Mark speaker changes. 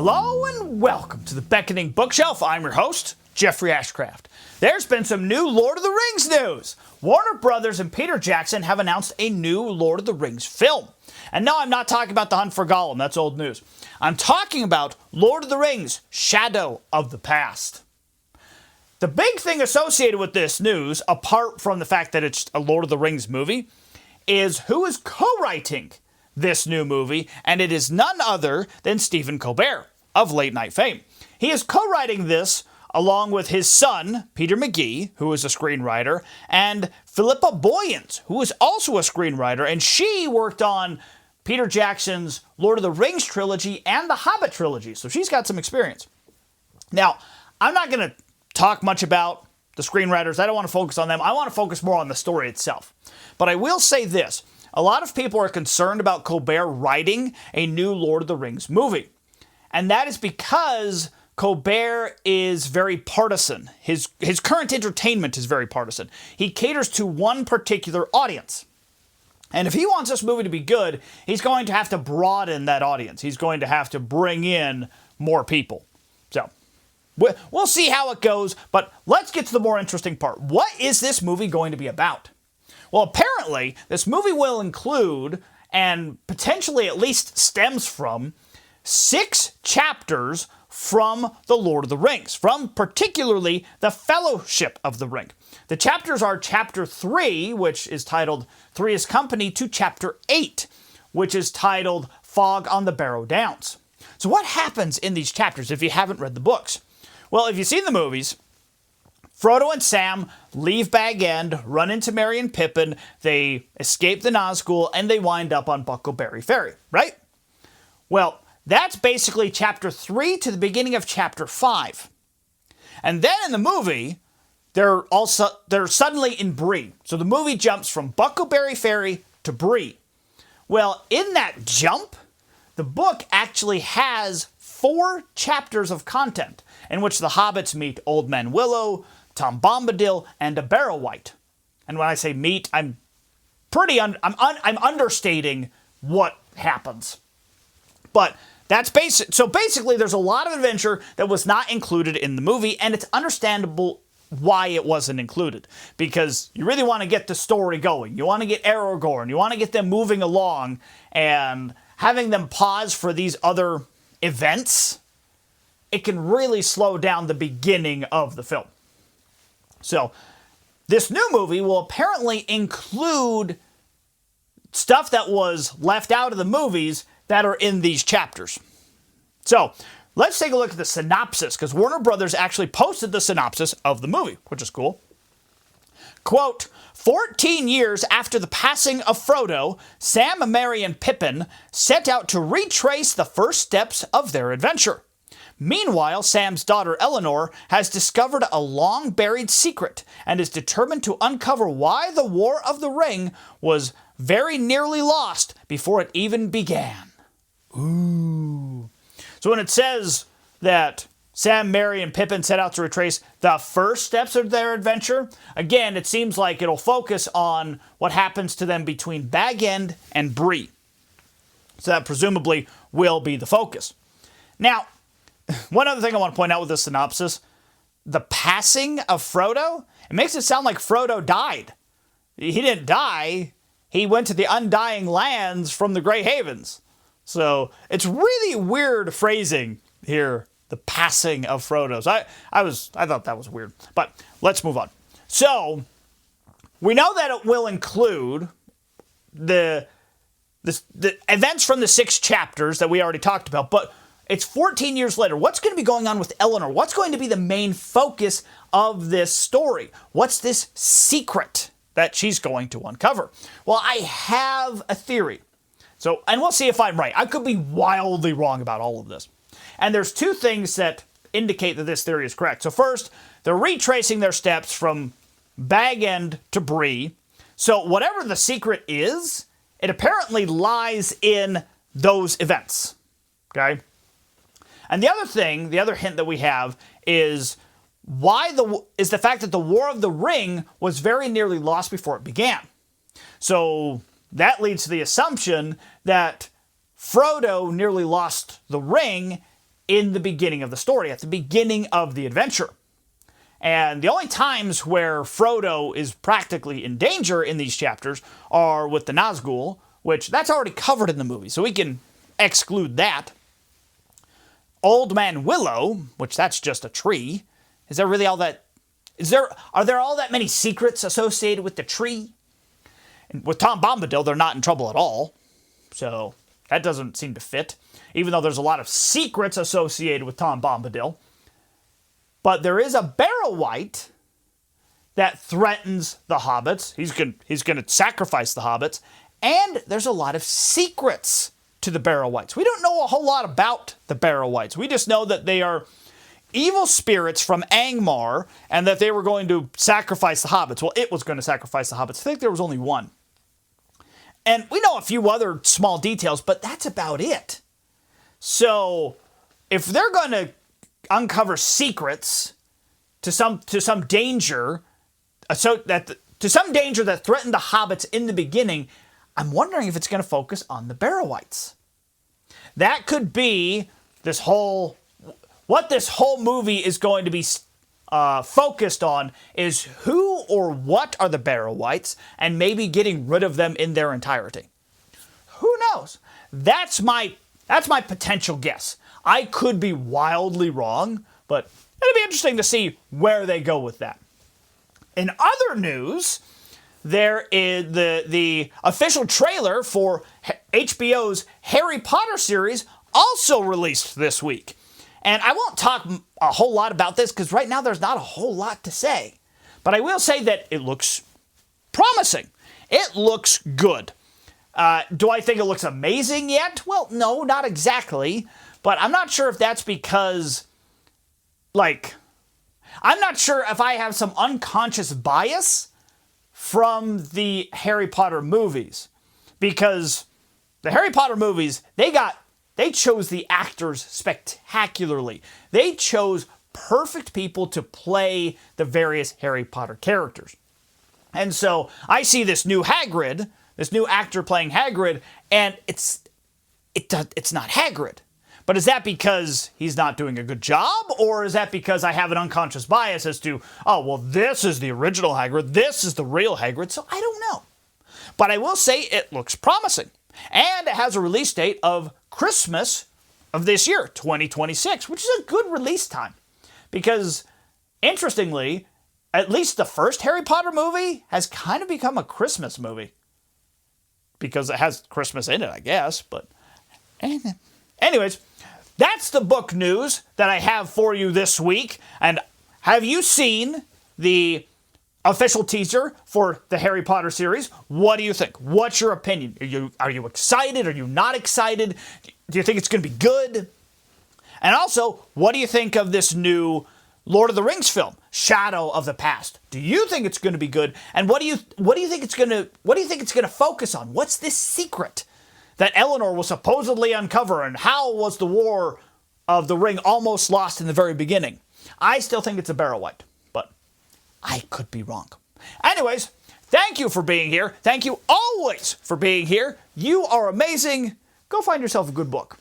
Speaker 1: Hello and welcome to the Beckoning Bookshelf. I'm your host, Jeffrey Ashcraft. There's been some new Lord of the Rings news. Warner Brothers and Peter Jackson have announced a new Lord of the Rings film. And no, I'm not talking about The Hunt for Gollum. That's old news. I'm talking about Lord of the Rings, Shadow of the Past. The big thing associated with this news, apart from the fact that it's a Lord of the Rings movie, is who is co-writing this new movie, and it is none other than Stephen Colbert of late night fame. He is co-writing this along with his son, Peter McGee, who is a screenwriter, and Philippa Boyens, who is also a screenwriter, and she worked on Peter Jackson's Lord of the Rings trilogy and the Hobbit trilogy, so she's got some experience. Now, I'm not going to talk much about the screenwriters. I don't want to focus on them. I want to focus more on the story itself. But I will say this. A lot of people are concerned about Colbert writing a new Lord of the Rings movie. And that is because Colbert is very partisan. His current entertainment is very partisan. He caters to one particular audience. And if he wants this movie to be good, he's going to have to broaden that audience. He's going to have to bring in more people. So, we'll see how it goes, but let's get to the more interesting part. What is this movie going to be about? Well, apparently, this movie will include, and potentially at least stems from, 6 chapters from the Lord of the Rings, from particularly the Fellowship of the Ring. The chapters are Chapter 3, which is titled Three is Company, to Chapter 8, which is titled Fog on the Barrow Downs. So what happens in these chapters if you haven't read the books? Well, if you've seen the movies, Frodo and Sam leave Bag End, run into Merry and Pippin, they escape the Nazgul, and they wind up on Buckleberry Ferry, right? Well, that's basically Chapter 3 to the beginning of Chapter 5. And then in the movie, they're suddenly in Bree. So the movie jumps from Buckleberry Ferry to Bree. Well, in that jump, the book actually has 4 chapters of content in which the hobbits meet Old Man Willow, Tom Bombadil, and a Barrow-wight. And when I say meet, I'm understating what happens. But that's basic. So basically, there's a lot of adventure that was not included in the movie, and it's understandable why it wasn't included. Because you really want to get the story going. You want to get Aragorn. You want to get them moving along, and having them pause for these other events, it can really slow down the beginning of the film. So, this new movie will apparently include stuff that was left out of the movies that are in these chapters. So, let's take a look at the synopsis, because Warner Brothers actually posted the synopsis of the movie, which is cool. Quote, 14 years after the passing of Frodo, Sam, Merry, and Pippin set out to retrace the first steps of their adventure. Meanwhile, Sam's daughter Eleanor has discovered a long-buried secret and is determined to uncover why the War of the Ring was very nearly lost before it even began. Ooh. So when it says that Sam, Merry, and Pippin set out to retrace the first steps of their adventure, again, it seems like it'll focus on what happens to them between Bag End and Bree. So that presumably will be the focus. Now, one other thing I want to point out with this synopsis, the passing of Frodo, it makes it sound like Frodo died. He didn't die. He went to the Undying Lands from the Grey Havens. So it's really weird phrasing here, the passing of Frodo. So I thought that was weird. But let's move on. So we know that it will include the events from the 6 chapters that we already talked about, but it's 14 years later. What's going to be going on with Eleanor? What's going to be the main focus of this story? What's this secret that she's going to uncover? Well, I have a theory. So, and we'll see if I'm right. I could be wildly wrong about all of this. And there's 2 things that indicate that this theory is correct. So first, they're retracing their steps from Bag End to Bree. So whatever the secret is, it apparently lies in those events. Okay? And the other thing, the other hint that we have is the fact that the War of the Ring was very nearly lost before it began. So that leads to the assumption that Frodo nearly lost the ring in the beginning of the story, at the beginning of the adventure. And the only times where Frodo is practically in danger in these chapters are with the Nazgul, which that's already covered in the movie, so we can exclude that. Old Man Willow, which that's just a tree. Is there really all that? Are there all that many secrets associated with the tree? And with Tom Bombadil, they're not in trouble at all. So that doesn't seem to fit, even though there's a lot of secrets associated with Tom Bombadil. But there is a Barrow-wight that threatens the hobbits. He's going to sacrifice the hobbits. And there's a lot of secrets to the Barrow-wights. We don't know a whole lot about the Barrow-wights. We just know that they are evil spirits from Angmar and that they were going to sacrifice the hobbits. Well, it was going to sacrifice the hobbits. I think there was only one. And we know a few other small details, but that's about it. So if they're going to uncover secrets to some danger, to some danger that threatened the hobbits in the beginning, I'm wondering if it's going to focus on the Barrow-wights. That could be what this whole movie is going to be focused on is who or what are the Barrow-wights, and maybe getting rid of them in their entirety. Who knows? That's my potential guess. I could be wildly wrong, but it'll be interesting to see where they go with that. In other news, there is the official trailer for HBO's Harry Potter series also released this week. And I won't talk a whole lot about this because right now there's not a whole lot to say. But I will say that it looks promising. It looks good. Do I think it looks amazing yet? Well, no, not exactly. But I'm not sure if that's because, I'm not sure if I have some unconscious bias from the Harry Potter movies. Because the Harry Potter movies, they chose the actors spectacularly. They chose perfect people to play the various Harry Potter characters. And so I see this new Hagrid, this new actor playing Hagrid, and it's not Hagrid. But is that because he's not doing a good job? Or is that because I have an unconscious bias as to, oh, well, this is the original Hagrid, this is the real Hagrid, so I don't know. But I will say it looks promising. And it has a release date of Christmas of this year, 2026, which is a good release time. Because, interestingly, at least the first Harry Potter movie has kind of become a Christmas movie. Because it has Christmas in it, I guess. But anyways, that's the book news that I have for you this week. And have you seen the official teaser for the Harry Potter series? What do you think? What's your opinion? Are you excited? Are you not excited? Do you think it's going to be good? And also, what do you think of this new Lord of the Rings film, Shadow of the Past? Do you think it's going to be good? And what do you think it's going to focus on? What's this secret that Eleanor will supposedly uncover, and how was the War of the Ring almost lost in the very beginning? I still think it's a Barrow-wight, but I could be wrong. Anyways, thank you for being here. Thank you always for being here. You are amazing. Go find yourself a good book.